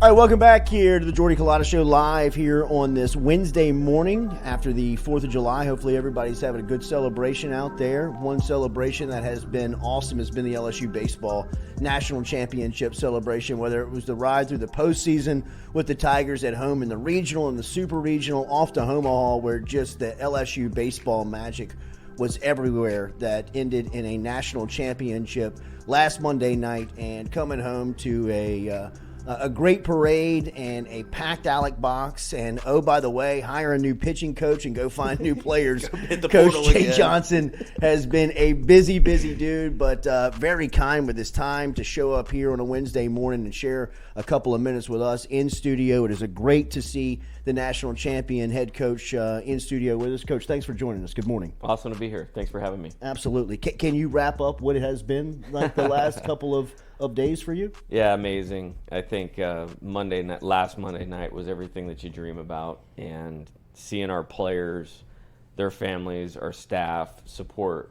All right, welcome back here to the Jordy Culotta Show live here on this Wednesday morning after the 4th of July. Hopefully everybody's having a good celebration out there. One celebration that has been awesome has been the LSU Baseball National Championship celebration, whether it was the ride through the postseason with the Tigers at home in the regional and the super regional off to Omaha, where just the LSU baseball magic was everywhere. That ended in a national championship last Monday night, and coming home to a great parade and a packed Alec box, and oh, by the way, hire a new pitching coach and go find new players. Coach Jay Johnson has been a busy dude, but very kind with his time to show up here on a Wednesday morning and share a couple of minutes with us in studio. It is great to see the national champion head coach in studio with us. Coach, thanks for joining us. Good morning. Awesome to be here. Thanks for having me. Absolutely. Can you wrap up what it has been like the last couple of days for you? Yeah, amazing. I think last Monday night was everything that you dream about, and seeing our players, their families, our staff celebrate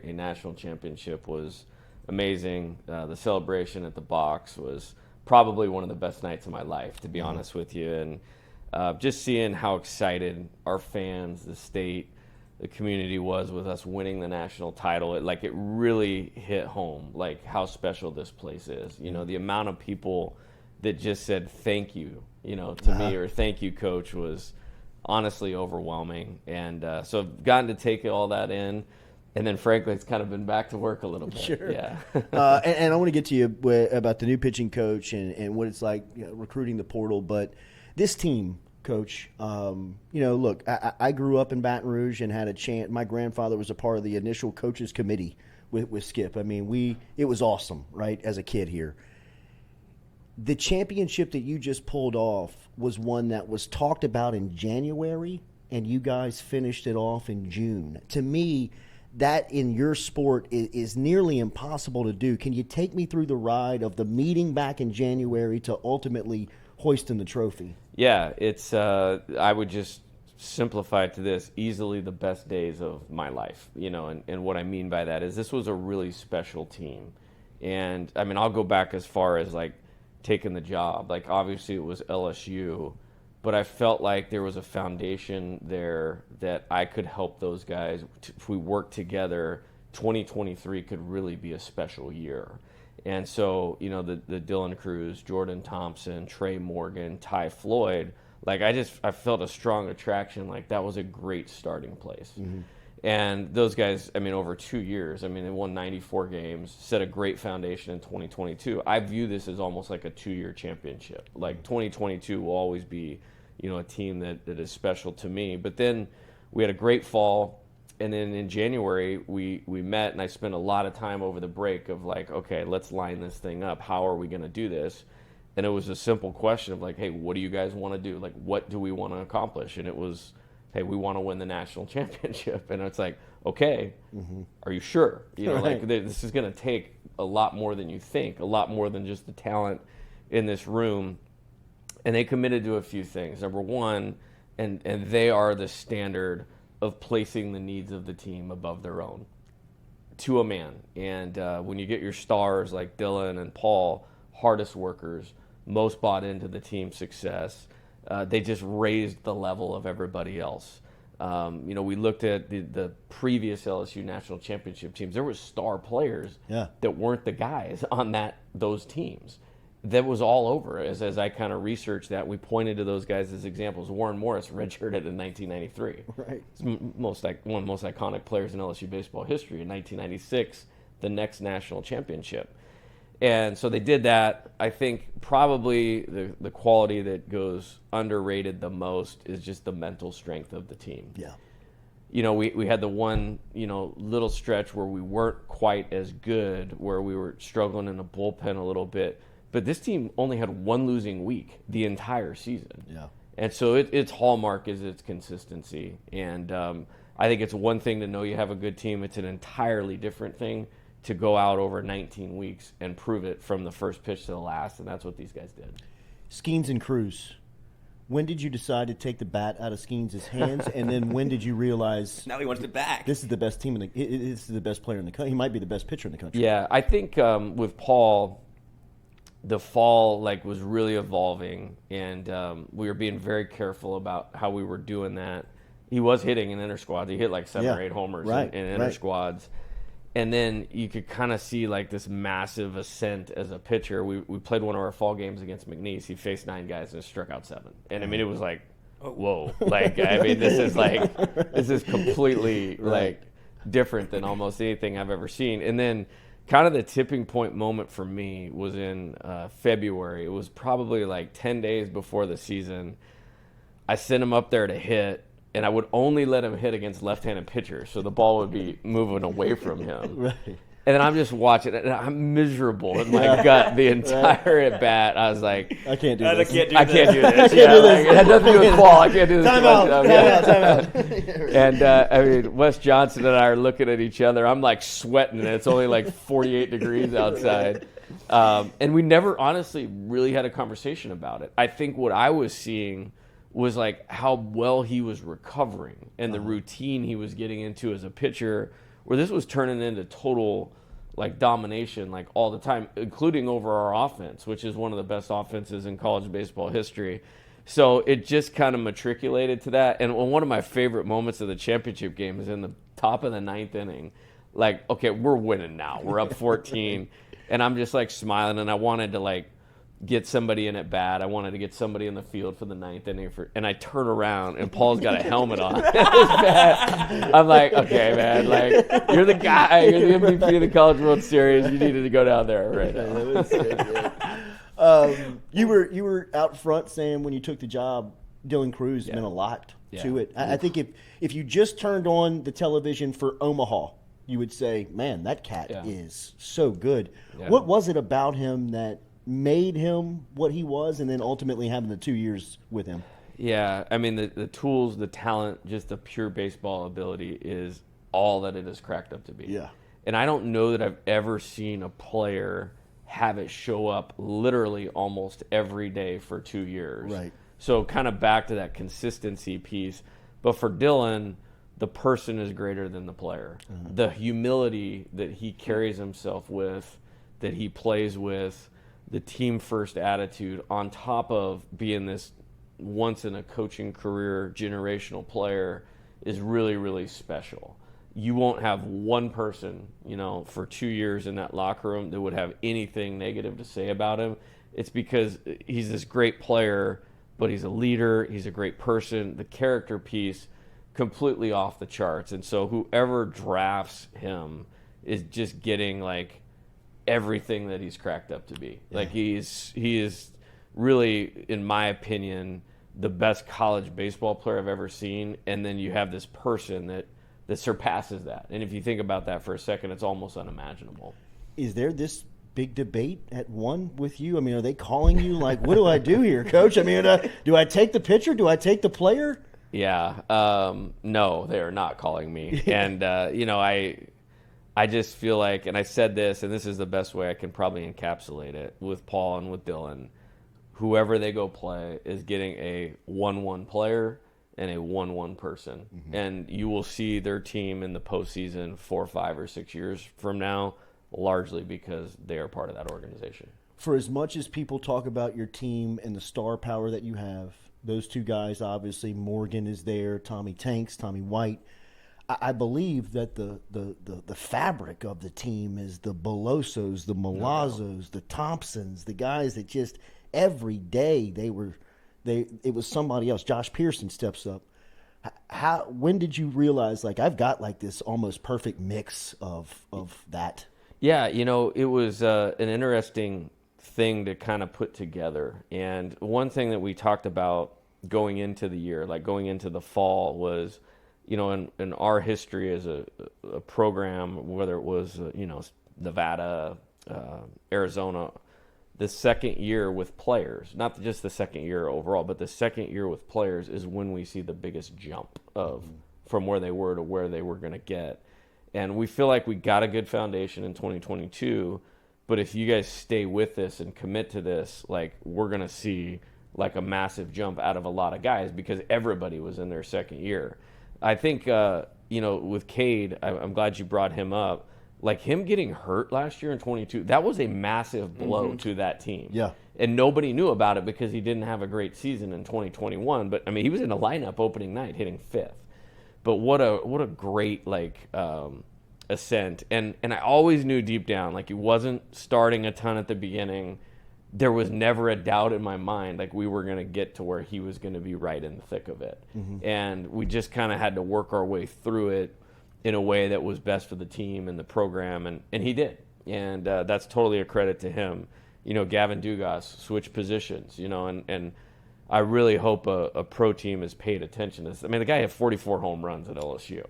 a national championship was amazing. The celebration at the box was probably one of the best nights of my life, to be honest with you, and just seeing how excited our fans, the state, the community was with us winning the national title. It really hit home, like how special this place is. You know, the amount of people that just said thank you, to me, or thank you, Coach, was honestly overwhelming. And so I've gotten to take all that in. And then, frankly, it's kind of been back to work a little bit. Sure. Yeah. And I want to get to you about the new pitching coach and what it's like recruiting the portal. But this team, Coach, look, I grew up in Baton Rouge and had a chance. My grandfather was a part of the initial coaches committee with Skip. I mean, it was awesome, right, as a kid here. The championship that you just pulled off was one that was talked about in January, and you guys finished it off in June. To me, that in your sport is nearly impossible to do. Can you take me through the ride of the meeting back in January to ultimately hoisting the trophy? Yeah, it's I would just simplify it to this: easily the best days of my life. And what I mean by that is this was a really special team. And I mean, I'll go back as far as like taking the job. Like, obviously it was LSU, but I felt like there was a foundation there that I could help those guys. If we work together, 2023 could really be a special year. And so, the Dylan Cruz, Jordan Thompson, Trey Morgan, Ty Floyd, I felt a strong attraction. Like, that was a great starting place. Mm-hmm. And those guys, over 2 years, they won 94 games, set a great foundation in 2022. I view this as almost like a 2-year championship. Like, 2022 will always be, a team that is special to me. But then we had a great fall. And then in January, we met, and I spent a lot of time over the break of like, okay, let's line this thing up. How are we going to do this? And it was a simple question of like, hey, what do you guys want to do? Like, what do we want to accomplish? And it was, hey, we want to win the national championship. And it's like, okay, Are you sure? Right. This is going to take a lot more than you think, a lot more than just the talent in this room. And they committed to a few things. Number one, and they are the standard of placing the needs of the team above their own, to a man. And when you get your stars like Dylan and Paul, hardest workers, most bought into the team's success, they just raised the level of everybody else. We looked at the previous LSU national championship teams. There were star players that weren't the guys on those teams. That was all over. As I kind of researched that, we pointed to those guys as examples. Warren Morris redshirted in 1993. Right. He's one of the most iconic players in LSU baseball history. In 1996, the next national championship. And so they did that. I think probably the quality that goes underrated the most is just the mental strength of the team. Yeah. We had the one, little stretch where we weren't quite as good, where we were struggling in the bullpen a little bit. But this team only had one losing week the entire season. Yeah. And so its hallmark is its consistency. And I think it's one thing to know you have a good team. It's an entirely different thing to go out over 19 weeks and prove it from the first pitch to the last, and that's what these guys did. Skeens and Cruz, when did you decide to take the bat out of Skeens' hands, and then when did you realize now he wants it back? This is the best team this is the best player in the country. He might be the best pitcher in the country. Yeah, I think with Paul, the fall was really evolving, and we were being very careful about how we were doing that. He was hitting in inter squads. He hit 7 or 8 homers in inter squads. And then you could kind of see this massive ascent as a pitcher. We played one of our fall games against McNeese. He faced 9 guys and struck out 7. And I mean, it was whoa. I mean, this is completely different than almost anything I've ever seen. And then kind of the tipping point moment for me was in February. It was probably 10 days before the season. I sent him up there to hit, and I would only let him hit against left-handed pitchers, so the ball would be moving away from him. Right. And then I'm just watching it, and I'm miserable in my gut the entire at bat. I was like, I can't do this. I can't do this. It had nothing to do with ball. I can't do this. Time out. And I mean, Wes Johnson and I are looking at each other. I'm sweating, and it's only 48 degrees outside. And we never honestly really had a conversation about it. I think what I was seeing was how well he was recovering and the routine he was getting into as a pitcher, where this was turning into total domination all the time, including over our offense, which is one of the best offenses in college baseball history. So it just kind of matriculated to that. And one of my favorite moments of the championship game is in the top of the 9th inning. Okay, we're winning now. We're up 14. And I'm just smiling, and I wanted to get somebody in at bat. I wanted to get somebody in the field for the 9th inning. And I turn around, and Paul's got a helmet on. I'm okay, man. You're the guy. You're the MVP of the College World Series. You needed to go down there right now. You were out front saying when you took the job, Dylan Cruz meant a lot to it. I think if you just turned on the television for Omaha, you would say, man, that cat is so good. Yeah. What was it about him that made him what he was, and then ultimately having the 2 years with him? Yeah, I mean, the tools, the talent, just the pure baseball ability is all that it is cracked up to be. Yeah. And I don't know that I've ever seen a player have it show up literally almost every day for 2 years. Right. So kind of back to that consistency piece. But for Dylan, the person is greater than the player. Mm-hmm. The humility that he carries himself with, that he plays with, the team-first attitude, on top of being this once-in-a-coaching career generational player, is really, really special. You won't have one person, for 2 years in that locker room that would have anything negative to say about him. It's because he's this great player, but he's a leader, he's a great person. The character piece, completely off the charts. And so whoever drafts him is just getting, everything that he's cracked up to be. Yeah. He is really, in my opinion, the best college baseball player I've ever seen. And then you have this person that surpasses that. And if you think about that for a second, it's almost unimaginable. Is there this big debate at one with you? I mean, are they calling you what do I do here, Coach? I mean, do I take the pitcher? Do I take the player? Yeah. No, they are not calling me. And, I just feel and I said this, and this is the best way I can probably encapsulate it with Paul and with Dylan, whoever they go play is getting a 1-1 player and a 1-1 person. Mm-hmm. And you will see their team in the postseason 4, 5, or 6 years from now, largely because they are part of that organization. For as much as people talk about your team and the star power that you have, those two guys, obviously, Morgan is there, Tommy Tanks, Tommy White, I believe that the fabric of the team is the Belosos, the Malazzos, the Thompsons, the guys that just every day it was somebody else. Josh Pearson steps up. When did you realize I've got this almost perfect mix of that? Yeah, it was an interesting thing to kind of put together. And one thing that we talked about going into the year, going into the fall, was in our history as a program, whether it was, Nevada, Arizona, the second year with players, not just the second year overall, but the second year with players is when we see the biggest jump from where they were to where they were going to get. And we feel we got a good foundation in 2022, but if you guys stay with this and commit to this, we're going to see a massive jump out of a lot of guys because everybody was in their second year. I think, with Cade, I'm glad you brought him up. like him getting hurt last year in 22, that was a massive blow to that team. Yeah. And nobody knew about it because he didn't have a great season in 2021. But, I mean, he was in the lineup opening night hitting 5th. But what a great, ascent. And I always knew deep down, like, he wasn't starting a ton at the beginning. There was never a doubt in my mind, like, we were going to get to where he was going to be right in the thick of it. And we just kind of had to work our way through it in a way that was best for the team and the program, and he did. And that's totally a credit to him. Gavin Dugas switched positions, and I really hope a pro team has paid attention to this. I mean, the guy had 44 home runs at LSU.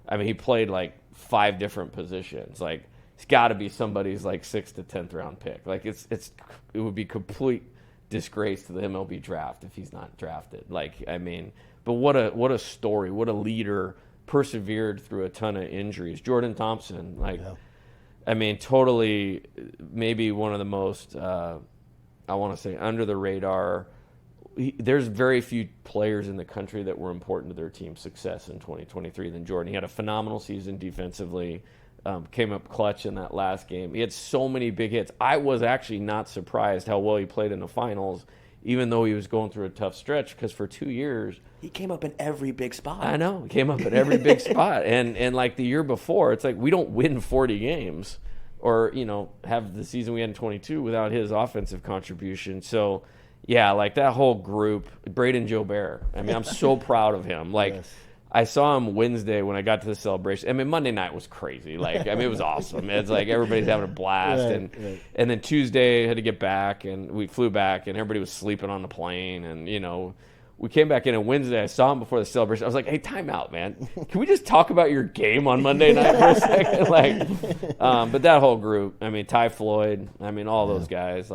I mean, he played, 5 different positions. Like, it's got to be somebody's, 6th to 10th round pick. Like, it would be complete disgrace to the MLB draft if he's not drafted. But what a story, what a leader, persevered through a ton of injuries. Jordan Thompson, Yeah. I mean, totally maybe one of the most, I want to say, under the radar. There's very few players in the country that were important to their team's success in 2023 than Jordan. He had a phenomenal season defensively, came up clutch in that last game. He had so many big hits. I was actually not surprised how well he played in the finals, even though he was going through a tough stretch, because for 2 years, he came up in every big spot. I know. He came up at every big spot. And like the year before, it's like we don't win 40 games or, have the season we had in 22 without his offensive contribution. So, yeah, that whole group, Braden Jobert, I mean, I'm so proud of him. Yes. I saw him Wednesday when I got to the celebration. I mean, Monday night was crazy. It was awesome. It's like everybody's having a blast. Right. And then Tuesday had to get back, and we flew back, and everybody was sleeping on the plane. And, we came back in on Wednesday. I saw him before the celebration. I was like, hey, time out, man. Can we just talk about your game on Monday night for a second? But that whole group, I mean, Ty Floyd, I mean, all those guys,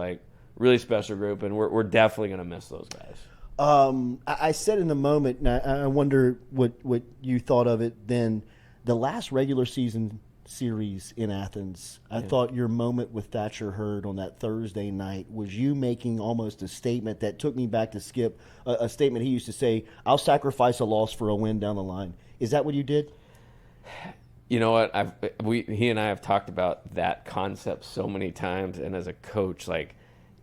really special group, and we're definitely going to miss those guys. I said in the moment, and I wonder what you thought of it then, the last regular season series in Athens, I thought your moment with Thatcher Hurd on that Thursday night was you making almost a statement that took me back to Skip, a statement he used to say, I'll sacrifice a loss for a win down the line. Is that what you did? You know what? He and I have talked about that concept so many times, and as a coach,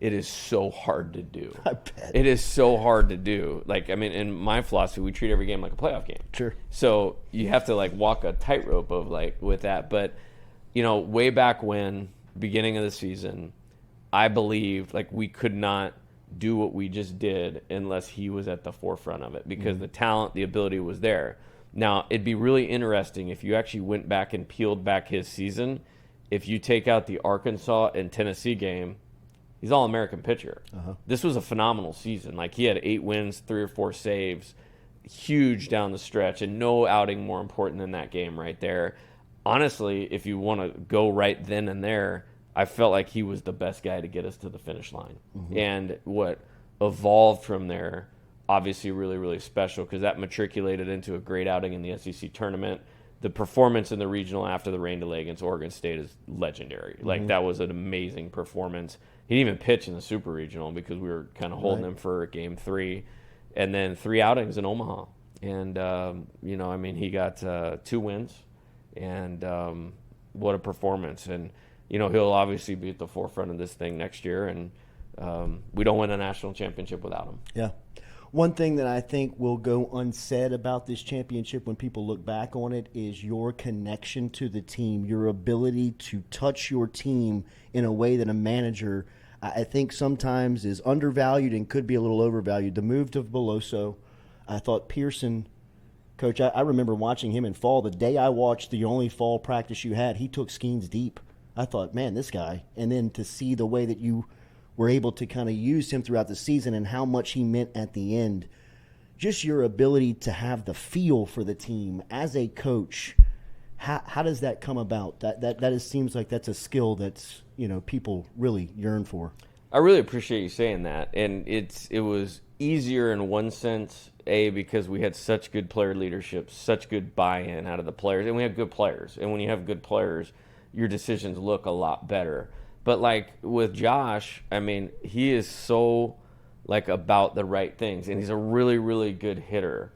it is so hard to do. I bet. It is so hard to do. In my philosophy, we treat every game like a playoff game. Sure. So you have to walk a tightrope of with that. But, way back when, beginning of the season, I believed we could not do what we just did unless he was at the forefront of it, because the talent, the ability was there. Now, it'd be really interesting if you actually went back and peeled back his season. If you take out the Arkansas and Tennessee game, he's All-American pitcher. This was a phenomenal season. He had 8 wins, 3 or 4 saves, huge down the stretch, and no outing more important than that game right there. Honestly, if you want to go right then and there, I felt like he was the best guy to get us to the finish line. And what evolved from there, obviously really, really special, because that matriculated into a great outing in the SEC tournament. The performance in the regional after the rain delay against Oregon State is legendary. That was an amazing performance. He didn't even pitch in the Super Regional because we were kind of holding him for Game 3. And then 3 outings in Omaha. And, he got 2 wins. And what a performance. And, he'll obviously be at the forefront of this thing next year. And we don't win a national championship without him. Yeah. One thing that I think will go unsaid about this championship when people look back on it is your connection to the team, your ability to touch your team in a way that a manager, I think, sometimes is undervalued and could be a little overvalued. The move to Beloso, I thought Pearson, Coach, I remember watching him in fall. The day I watched the only fall practice you had, he took Skeens deep. I thought, man, this guy. And then to see the way that you were able to kind of use him throughout the season and how much he meant at the end. Just your ability to have the feel for the team as a coach. How does that come about? That seems like that's a skill that's, people really yearn for. I really appreciate you saying that. And it was easier in one sense, because we had such good player leadership, such good buy-in out of the players, and we have good players. And when you have good players, your decisions look a lot better. But with Josh, I mean, he is so about the right things, and he's a really, really good hitter.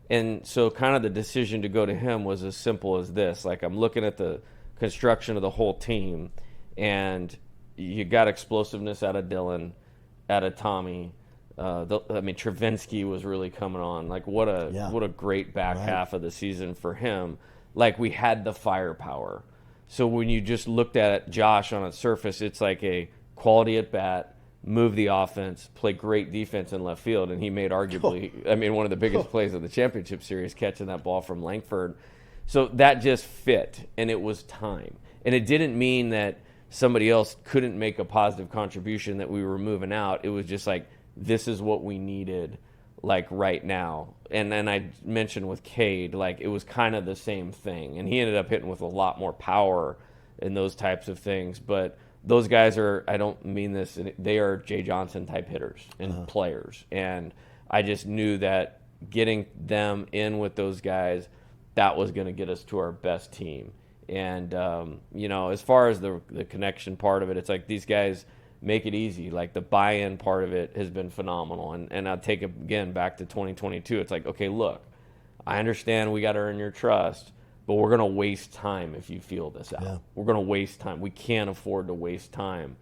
And so kind of the decision to go to him was as simple as this. I'm looking at the construction of the whole team. And you got explosiveness out of Dylan, out of Tommy. Travinsky was really coming on. Like, what a great back half of the season for him. Like, we had the firepower. So when you just looked at Josh on its surface, it's like a quality at bat, move the offense, play great defense in left field, and he made arguably, one of the biggest plays of the championship series, catching that ball from Langford. So that just fit, and it was time. And it didn't mean that somebody else couldn't make a positive contribution, that we were moving out. It was just like, this is what we needed, like, right now. And then I mentioned with Cade, like, it was kind of the same thing. And he ended up hitting with a lot more power and those types of things. But those guys are, I don't mean this, they are Jay Johnson type hitters and players. And I just knew that getting them in with those guys, that was going to get us to our best team. And, as far as the connection part of it, it's like these guys make it easy. Like, the buy-in part of it has been phenomenal. And I'll take it again back to 2022. It's like, okay, look, I understand we got to earn your trust, but we're going to waste time if you feel this out. Yeah. We're going to waste time. We can't afford to waste time.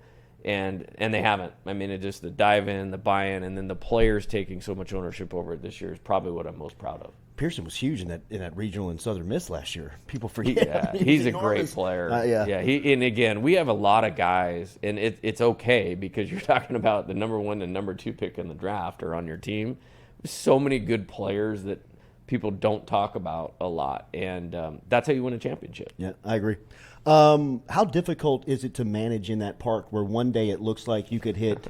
And they haven't. It just the dive in, the buy-in, and then the players taking so much ownership over it this year is probably what I'm most proud of. Pearson was huge in that regional and Southern Miss last year. People forget. Yeah, he's a great player. And again, we have a lot of guys, and it's okay because you're talking about the number 1 and number 2 pick in the draft are on your team. There's so many good players that people don't talk about a lot, and that's how you win a championship. Yeah, I agree. How difficult is it to manage in that park where one day it looks like you could hit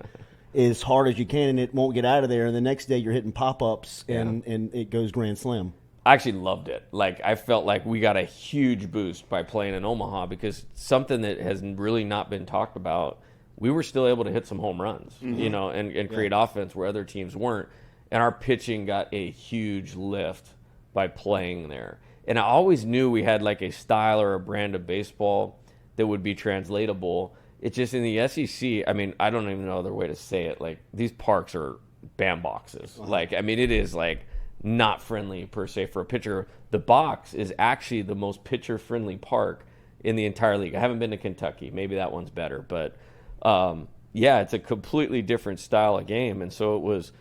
as hard as you can and it won't get out of there, and the next day you're hitting pop-ups and it goes grand slam? I actually loved it. Like, I felt like we got a huge boost by playing in Omaha, because something that has really not been talked about, we were still able to hit some home runs, and create offense where other teams weren't. And our pitching got a huge lift by playing there. And I always knew we had like a style or a brand of baseball that would be translatable. It's just in the SEC, I don't even know other way to say it. Like, these parks are bandboxes. Wow. Like, it is like not friendly per se for a pitcher. The box is actually the most pitcher-friendly park in the entire league. I haven't been to Kentucky. Maybe that one's better. But, it's a completely different style of game. And so it was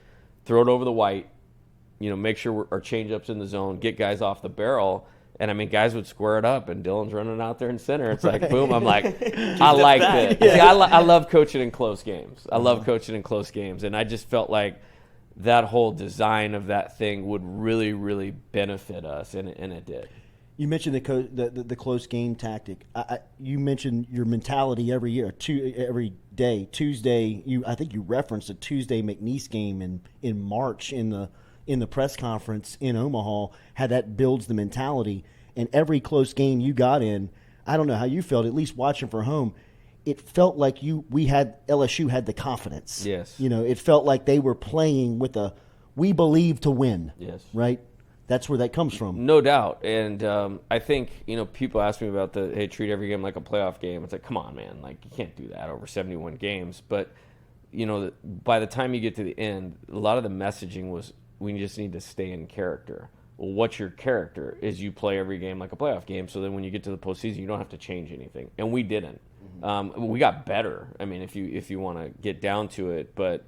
throw it over the white, make sure our change-ups in the zone, get guys off the barrel. And, guys would square it up, and Dylan's running out there in center. It's like, boom. I'm like, I like this. Yeah. See, I love coaching in close games. I love coaching in close games. And I just felt like that whole design of that thing would really, really benefit us, and it did. You mentioned the close game tactic. You mentioned your mentality every year, every day. Tuesday, I think you referenced a Tuesday McNeese game in March in the press conference in Omaha, how that builds the mentality. And every close game you got in, I don't know how you felt, at least watching from home, it felt like LSU had the confidence. Yes. It felt like they were playing with we believe to win. Yes. Right? That's where that comes from. No doubt. And I think, people ask me about treat every game like a playoff game. It's like, come on, man. Like, you can't do that over 71 games. But, by the time you get to the end, a lot of the messaging was, we just need to stay in character. Well, what's your character? Is you play every game like a playoff game, so then when you get to the postseason, you don't have to change anything. And we didn't. We got better. If you want to get down to it, but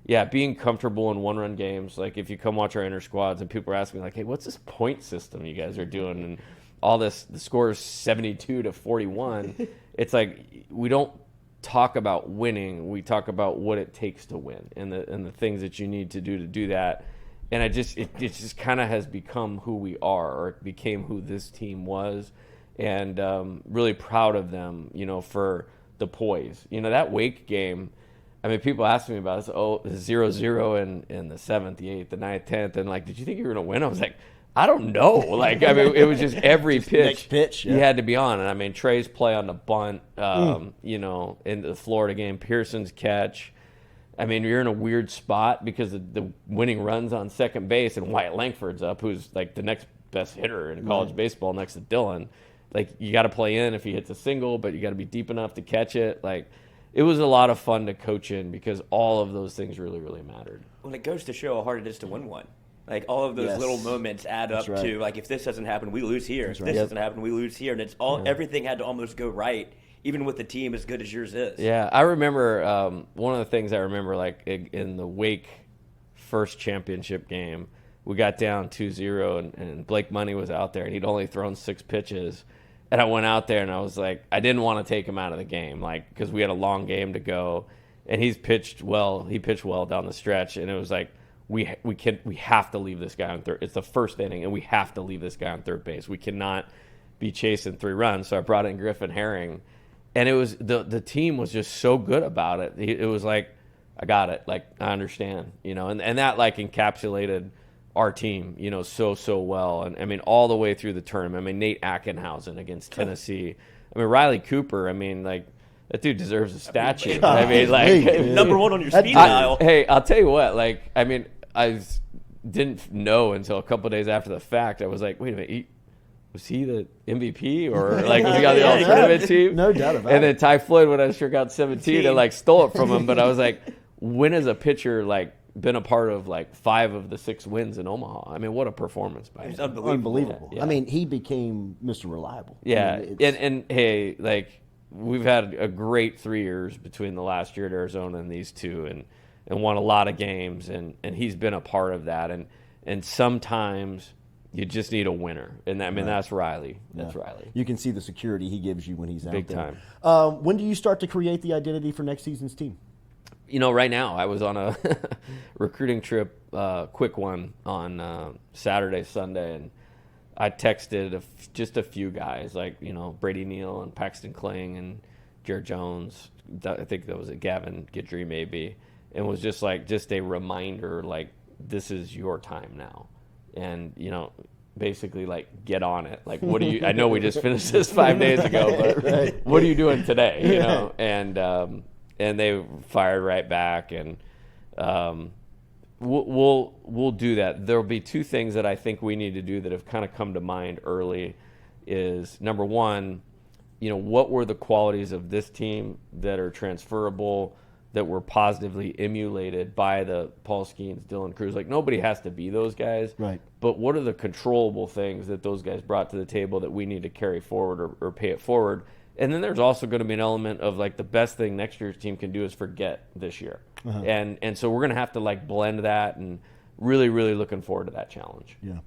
yeah, being comfortable in one-run games. Like, if you come watch our inner squads, and people are asking me like, "Hey, what's this point system you guys are doing?" And all this, the score is 72-41. It's like, we don't talk about winning. We talk about what it takes to win, and the things that you need to do that. And it just kind of has become who we are, or it became who this team was. And really proud of them, for the poise. That Wake game, people ask me about this, 0-0 in the 7th, the 8th, the 9th, 10th. And, like, did you think you were going to win? I was like, I don't know. Like, it was just every pitch you had to be on. And, Trey's play on the bunt, in the Florida game, Pearson's catch. You're in a weird spot because of the winning runs on second base, and Wyatt Langford's up, who's like the next best hitter in college baseball next to Dylan. Like, you got to play in if he hits a single, but you got to be deep enough to catch it. Like, it was a lot of fun to coach in because all of those things really, really mattered. Well, it goes to show how hard it is to win one. Like all of those Yes. little moments add up That's right. to like if this doesn't happen, we lose here. That's If right. this doesn't happen, we lose here, and it's all everything had to almost go right, even with the team as good as yours is. Yeah, I remember one of the things I remember, like in the Wake first championship game, we got down 2-0, and Blake Money was out there, and he'd only thrown 6 pitches. And I went out there, and I was like, I didn't want to take him out of the game, like because we had a long game to go. And he's pitched well. He pitched well down the stretch, and it was like, we have to leave this guy on third. It's the first inning, and we have to leave this guy on third base. We cannot be chasing 3 runs. So I brought in Griffin Herring, and it was the team was just so good about it. It was like, I got it. Like, I understand, and that like encapsulated our team, so well. And I mean, all the way through the tournament. I mean, Nate Ackenhausen against Tennessee. I mean, Riley Cooper. I mean, like, that dude deserves a statue. I mean, like, number one on your speed dial. Hey, I'll tell you what. Like, I mean, I didn't know until a couple of days after the fact. I was like, wait a minute, was he the MVP or like was he on the all-tournament team? No doubt about it. And then Ty Floyd, when I struck out 17, and like stole it from him. But I was like, when has a pitcher like been a part of like 5 of the 6 wins in Omaha? I mean, what a performance by him. It's unbelievable. Unbelievable. Yeah. I mean, he became Mr. Reliable. Yeah, I mean, and hey, like we've had a great 3 years between the last year at Arizona and these two, and won a lot of games, and he's been a part of that, and sometimes you just need a winner, and I mean that's Riley. That's Riley. You can see the security he gives you when he's out Big there. time. When do you start to create the identity for next season's team? Right now I was on a recruiting trip, quick one on Saturday, Sunday, and I texted just a few guys, like, Brady Neal and Paxton Kling and Jared Jones. I think that was Gavin Guidry maybe. And was just a reminder, like, this is your time now. And, basically, like, get on it. Like, what do you – I know we just finished this 5 days ago, but what are you doing today, And they fired right back, and we'll do that. There'll be 2 things that I think we need to do that have kind of come to mind early. Is number one, what were the qualities of this team that are transferable, that were positively emulated by the Paul Skeens, Dylan Cruz? Like, nobody has to be those guys, Right? But what are the controllable things that those guys brought to the table that we need to carry forward or pay it forward? And then there's also going to be an element of, like, the best thing next year's team can do is forget this year. Uh-huh. And so we're going to have to, like, blend that, and really, really looking forward to that challenge. Yeah.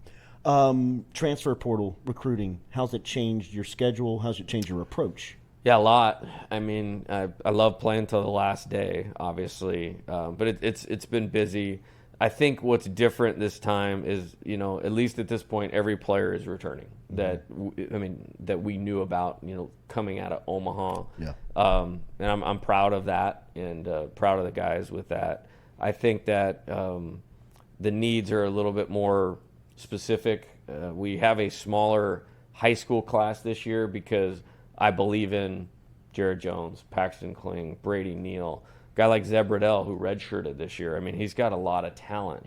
Transfer portal recruiting, how's it changed your schedule? How's it changed your approach? Yeah, a lot. I mean, I love playing till the last day, obviously, but it's been busy. I think what's different this time is, at least at this point, every player is returning that we knew about, coming out of Omaha. Yeah. And I'm proud of that, and proud of the guys with that. I think that the needs are a little bit more specific. We have a smaller high school class this year because I believe in Jared Jones, Paxton Kling, Brady Neal, a guy like Zeb Riddell, who redshirted this year. I mean, he's got a lot of talent.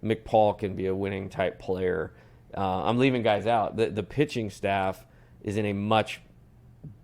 Mick Paul can be a winning type player. I'm leaving guys out. The pitching staff is in a much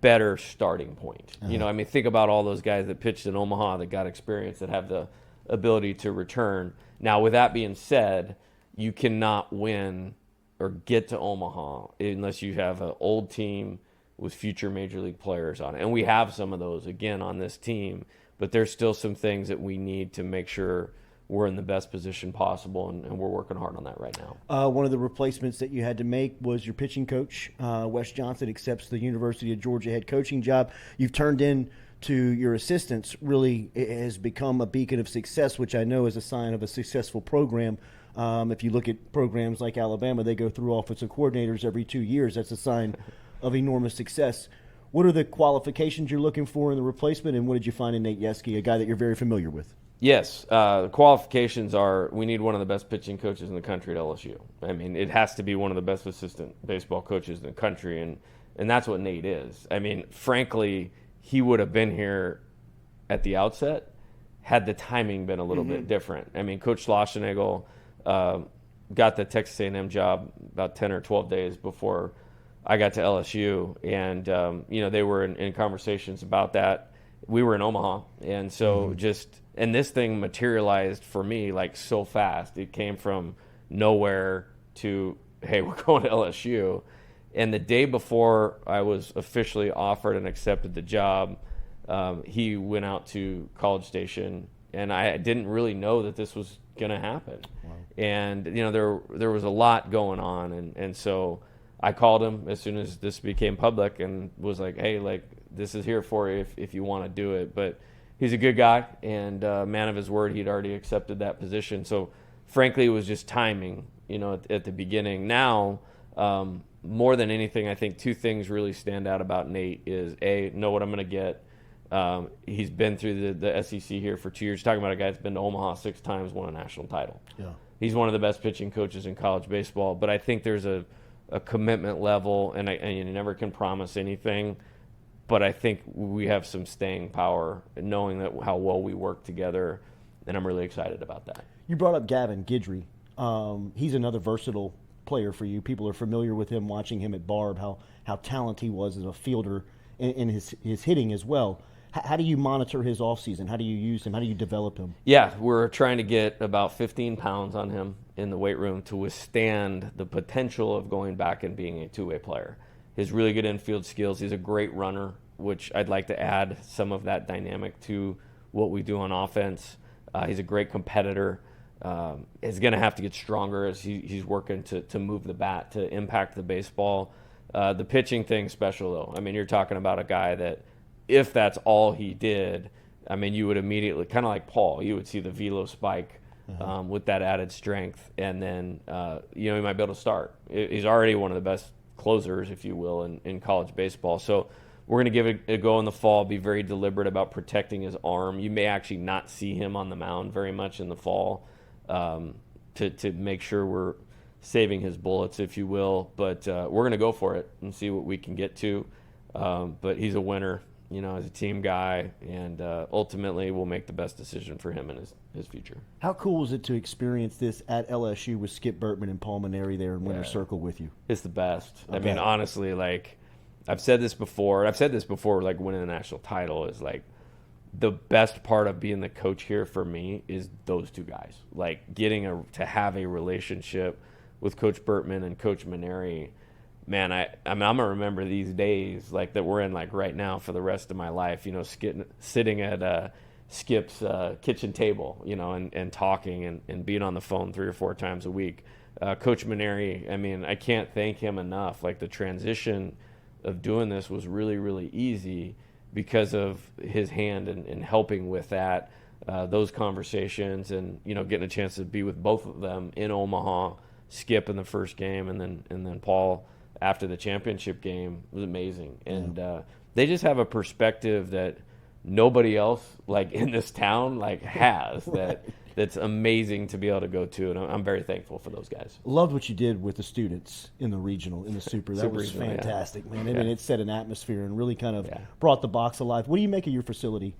better starting point. Uh-huh. Think about all those guys that pitched in Omaha that got experience, that have the ability to return. Now, with that being said, you cannot win or get to Omaha unless you have an old team with future major league players on it. And we have some of those, again, on this team. But there's still some things that we need to make sure we're in the best position possible, and we're working hard on that right now. One of the replacements that you had to make was your pitching coach. Wes Johnson accepts the University of Georgia head coaching job. You've turned in to your assistants. Really, it has become a beacon of success, which I know is a sign of a successful program. If you look at programs like Alabama, they go through offensive coordinators every 2 years. That's a sign of enormous success. What are the qualifications you're looking for in the replacement, and what did you find in Nate Yeske, a guy that you're very familiar with? Yes, the qualifications are, we need one of the best pitching coaches in the country at LSU. I mean, it has to be one of the best assistant baseball coaches in the country, and that's what Nate is. I mean, frankly, he would have been here at the outset had the timing been a little bit different. I mean, Coach Schlossnagel got the Texas A&M job about 10 or 12 days before I got to LSU, and they were in conversations about that. We were in Omaha, and so and this thing materialized for me like so fast. It came from nowhere to, hey, we're going to LSU. And the day before I was officially offered and accepted the job, he went out to College Station, and I didn't really know that this was going to happen. Wow. And, there was a lot going on. And so I called him as soon as this became public and was like, hey, like, this is here for you if you want to do it. But he's a good guy and man of his word. He'd already accepted that position. So, frankly, it was just timing, at the beginning. Now, more than anything, I think two things really stand out about Nate is, A, know what I'm going to get. He's been through the SEC here for 2 years. Talking about a guy that's been to Omaha 6 times, won a national title. Yeah. He's one of the best pitching coaches in college baseball. But I think there's a commitment level, and you never can promise anything. But I think we have some staying power, knowing that how well we work together, and I'm really excited about that. You brought up Gavin Guidry. He's another versatile player for you. People are familiar with him, watching him at Barb, how talented he was as a fielder in his hitting as well. How do you monitor his offseason? How do you use him? How do you develop him? Yeah, we're trying to get about 15 pounds on him in the weight room to withstand the potential of going back and being a two-way player. His really good infield skills. He's a great runner, which I'd like to add some of that dynamic to what we do on offense. He's a great competitor. He's going to have to get stronger as he's working to move the bat, to impact the baseball. The pitching thing special, though. I mean, you're talking about a guy that, if that's all he did, I mean, you would immediately, kind of like Paul, you would see the velo spike with that added strength, and then, he might be able to start. He's already one of the best closers, if you will, in college baseball. So we're going to give it a go in the fall, be very deliberate about protecting his arm. You may actually not see him on the mound very much in the fall to make sure we're saving his bullets, if you will. But we're going to go for it and see what we can get to. But he's a winner, as a team guy, and ultimately we'll make the best decision for him and his future. How cool was it to experience this at LSU with Skip Bertman and Paul Maneri there in Winter Circle with you? It's the best. Okay. I mean, honestly, like, I've said this before, like winning the national title is like the best part of being the coach here for me is those two guys. Like, getting to have a relationship with Coach Bertman and Coach Maneri. Man, I'm gonna remember these days like that we're in like right now for the rest of my life. Sitting at Skip's kitchen table, and talking and being on the phone 3 or 4 times a week. Coach Maneri, I mean, I can't thank him enough. Like, the transition of doing this was really, really easy because of his hand and helping with that, those conversations, and getting a chance to be with both of them in Omaha. Skip in the first game, and then Paul after the championship game was amazing. And they just have a perspective that nobody else like in this town like has that's amazing to be able to go to, and I'm very thankful for those guys. Loved what you did with the students in the regional, in the super. That was fantastic, man. I mean, it set an atmosphere and really kind of brought the box alive. What do you make of your facility?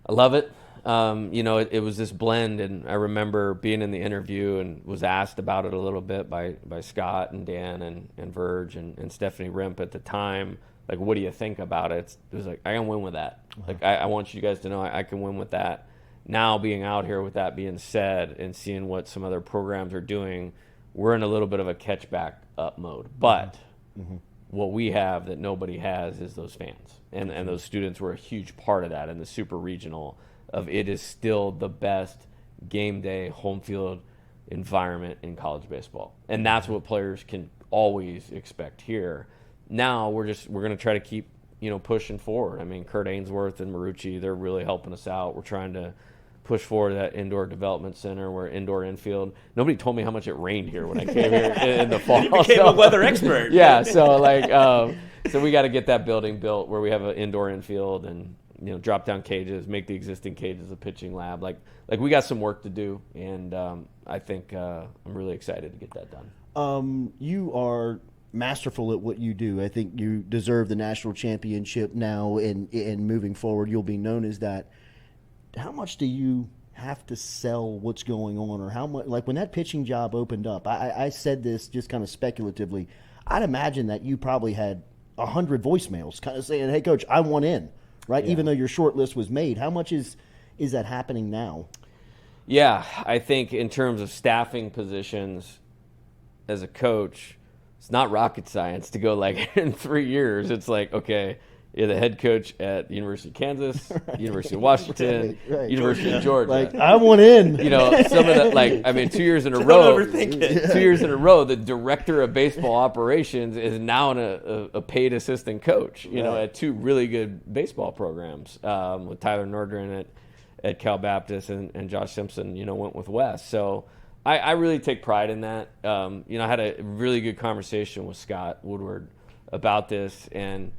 I love it. It was this blend, and I remember being in the interview and was asked about it a little bit by Scott and Dan and Verge and Stephanie Rimp at the time. Like, what do you think about it? It was like, I can win with that. Like, I want you guys to know I can win with that. Now, being out here with that being said and seeing what some other programs are doing, we're in a little bit of a catch back up mode. But what we have that nobody has is those fans. And those students were a huge part of that in the super regional. It is still the best game day home field environment in college baseball, and that's what players can always expect here. Now we're going to try to keep pushing forward. I mean, Kurt Ainsworth and Marucci, they're really helping us out. We're trying to push forward that indoor development center, where indoor infield. Nobody told me how much it rained here when I came here in the fall. You became a weather expert. Yeah, so so we got to get that building built where we have an indoor infield and drop down cages, make the existing cages a pitching lab. Like we got some work to do, and I think I'm really excited to get that done. You are masterful at what you do. I think you deserve the national championship now, and moving forward, you'll be known as that. How much do you have to sell what's going on, or how much? Like, when that pitching job opened up, I said this just kind of speculatively. I'd imagine that you probably had 100 voicemails, kind of saying, "Hey, coach, I want in." Right, even though your short list was made, how much is that happening now? Yeah, I think in terms of staffing positions as a coach, it's not rocket science to go like in 3 years. It's like, okay, you're the head coach at the University of Kansas, University of Washington, Right. University of Georgia. Like, I want in. You know, some of the, like, I mean, 2 years in a Don't row. overthink it. 2 years in a row, the director of baseball operations is now a paid assistant coach, you know, Right. at 2 really good baseball programs with Tyler Nordgren at Cal Baptist and Josh Simpson, you know, went with West. So I really take pride in that. You know, I had a really good conversation with Scott Woodward about this, and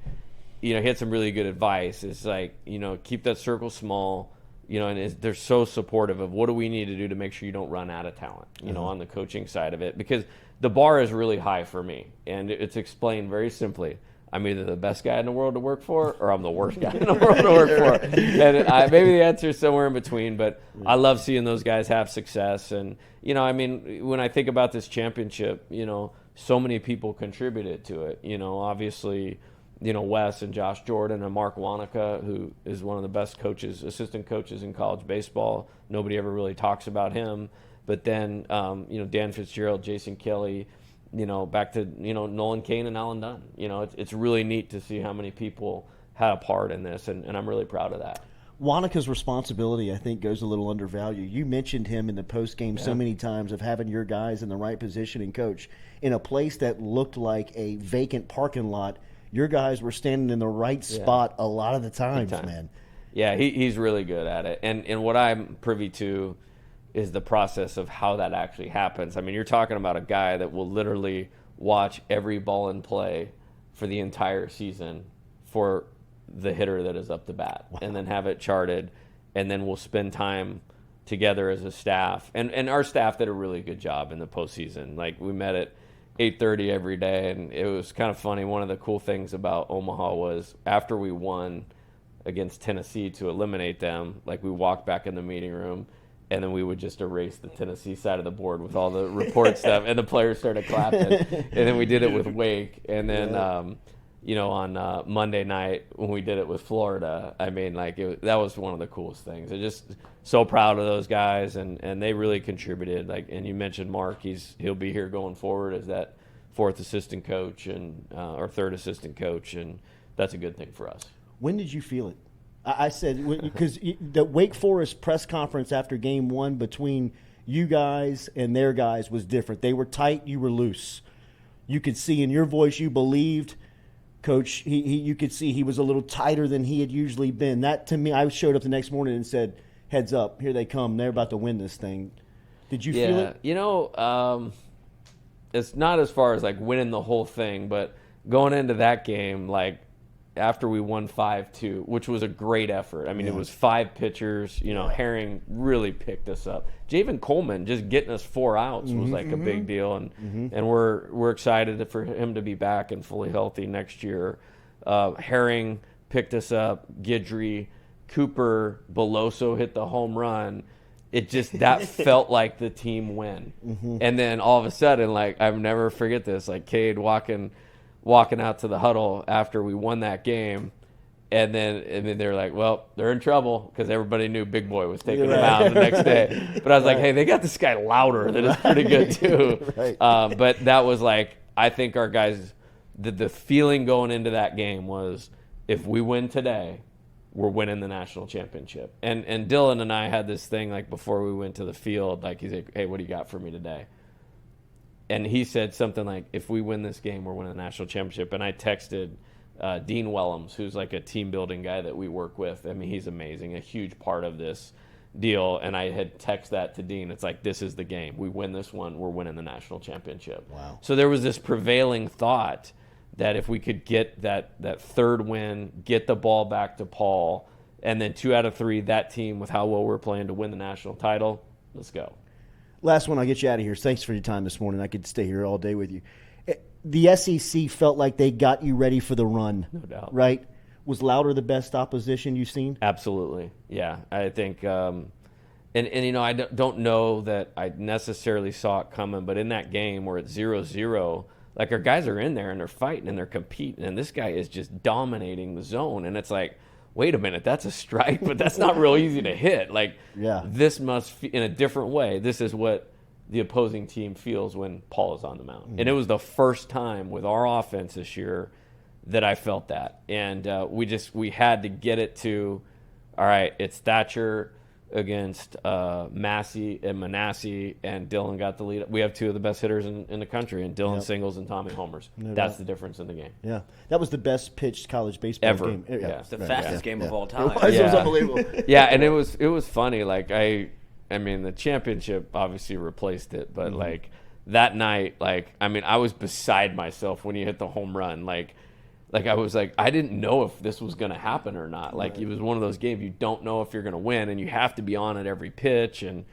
you know, he had some really good advice. It's like, you know, keep that circle small, you know, and they're so supportive of what do we need to do to make sure you don't run out of talent, you know, on the coaching side of it. Because the bar is really high for me, and it's explained very simply. I'm either the best guy in the world to work for, or I'm the worst guy in the world to work for. And maybe the answer is somewhere in between, but I love seeing those guys have success. And, you know, I mean, when I think about this championship, you know, so many people contributed to it. You know, obviously, you know, Wes and Josh Jordan and Mark Wanaka, who is one of the best coaches, assistant coaches in college baseball. Nobody ever really talks about him. But then, you know, Dan Fitzgerald, Jason Kelly, you know, back to, you know, Nolan Kane and Alan Dunn. You know, it's really neat to see how many people had a part in this, and I'm really proud of that. Wanaka's responsibility, I think, goes a little undervalued. You mentioned him in the postgame so many times of having your guys in the right position and coach. In a place that looked like a vacant parking lot, your guys were standing in the right spot a lot of the times, man. Yeah, he's really good at it. And what I'm privy to is the process of how that actually happens. I mean, you're talking about a guy that will literally watch every ball in play for the entire season for the hitter that is up to bat, and then have it charted, and then we'll spend time together as a staff. And our staff did a really good job in the postseason. Like, we met at 8:30 every day, and it was kind of funny. One of the cool things about Omaha was after we won against Tennessee to eliminate them, like, we walked back in the meeting room, and then we would just erase the Tennessee side of the board with all the report stuff, and the players started clapping. And then we did it with Wake, and then you know, on Monday night when we did it with Florida, I mean, like, that was one of the coolest things. I'm just so proud of those guys, and they really contributed. Like, and you mentioned Mark; he'll be here going forward as that fourth assistant coach and or third assistant coach, and that's a good thing for us. When did you feel it? I said, because the Wake Forest press conference after game one between you guys and their guys was different. They were tight, you were loose. You could see in your voice you believed. Coach, you could see he was a little tighter than he had usually been. That, to me, I showed up the next morning and said, heads up, here they come. They're about to win this thing. Did you feel it? You know, it's not as far as, like, winning the whole thing, but going into that game, like, after we won 5-2, which was a great effort. I mean, it was 5 pitchers. You know, Herring really picked us up. Javen Coleman just getting us 4 outs was like a big deal, and we're excited for him to be back and fully healthy next year. Herring picked us up. Guidry, Cooper, Beloso hit the home run. It just, that felt like the team win. And then all of a sudden, like, I'll never forget this, like, Cade walking out to the huddle after we won that game, and then they're like, well, they're in trouble, because everybody knew Big Boy was taking them out the next day. But I was like, hey, they got this guy Louder that is pretty good too. But that was like, I think our guys, the feeling going into that game was, if we win today, we're winning the national championship. And Dylan and I had this thing, like, before we went to the field, like, he's like, hey, what do you got for me today? And he said something like, if we win this game, we're winning the national championship. And I texted Dean Wellams, who's like a team building guy that we work with. I mean, he's amazing, a huge part of this deal. And I had texted that to Dean. It's like, this is the game. We win this one, we're winning the national championship. Wow. So there was this prevailing thought that if we could get that third win, get the ball back to Paul, and then 2 out of 3, that team with how well we're playing to win the national title, let's go. Last one, I'll get you out of here. Thanks for your time this morning. I could stay here all day with you. The SEC felt like they got you ready for the run. No doubt. Right? Was Louder the best opposition you've seen? Absolutely. Yeah. I think, and you know, I don't know that I necessarily saw it coming, but in that game where it's 0-0, like, our guys are in there and they're fighting and they're competing, and this guy is just dominating the zone. And it's like, wait a minute, that's a strike, but that's not real easy to hit. Like, Yeah. this must, in a different way, this is what the opposing team feels when Paul is on the mound. And it was the first time with our offense this year that I felt that. And we had to get it to, all right, it's Thatcher against Massey and Manasseh, and Dylan got the lead. We have two of the best hitters in the country, and Dylan singles and Tommy homers. That's the difference in the game. Yeah, that was the best pitched college baseball Ever. game. Yeah. It's the fastest game of all time. It was unbelievable. Yeah, and it was funny. Like, I mean, the championship obviously replaced it, but like that night, like, I mean, I was beside myself when he hit the home run. Like I was like, I didn't know if this was going to happen or not. Like, it was one of those games you don't know if you're going to win, and you have to be on at every pitch. And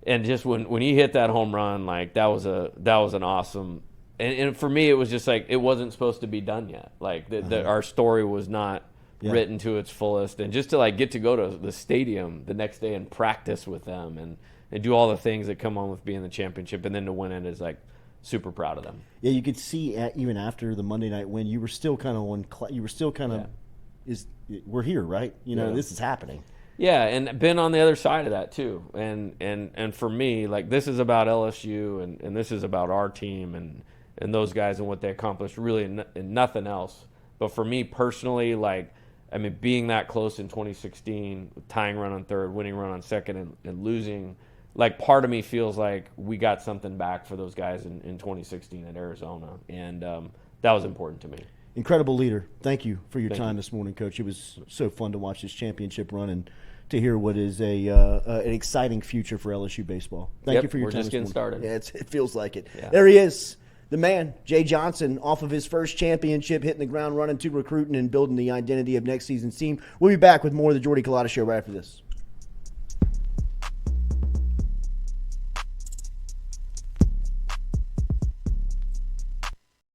just when he hit that home run, like, that was an awesome. And for me, it was just like, it wasn't supposed to be done yet. Like, our story was not written to its fullest. And just to like get to go to the stadium the next day and practice with them and do all the things that come on with being the championship, and then to win it is like, super proud of them. Yeah, you could see even after the Monday night win, you were still kind of we're here, right? You know, this is happening. Yeah, and been on the other side of that too. And for me, like, this is about LSU, and this is about our team and those guys and what they accomplished, really, and nothing else. But for me personally, like, I mean, being that close in 2016, tying run on third, winning run on second, and losing. Like, part of me feels like we got something back for those guys in 2016 at Arizona, and that was important to me. Incredible leader. Thank you for your time this morning, Coach. It was so fun to watch this championship run and to hear what is an exciting future for LSU baseball. Thank you for your time. We're just getting started. Yeah, it feels like it. Yeah. There he is, the man, Jay Johnson, off of his first championship, hitting the ground running to recruiting and building the identity of next season's team. We'll be back with more of the Jordy Culotta Show right after this.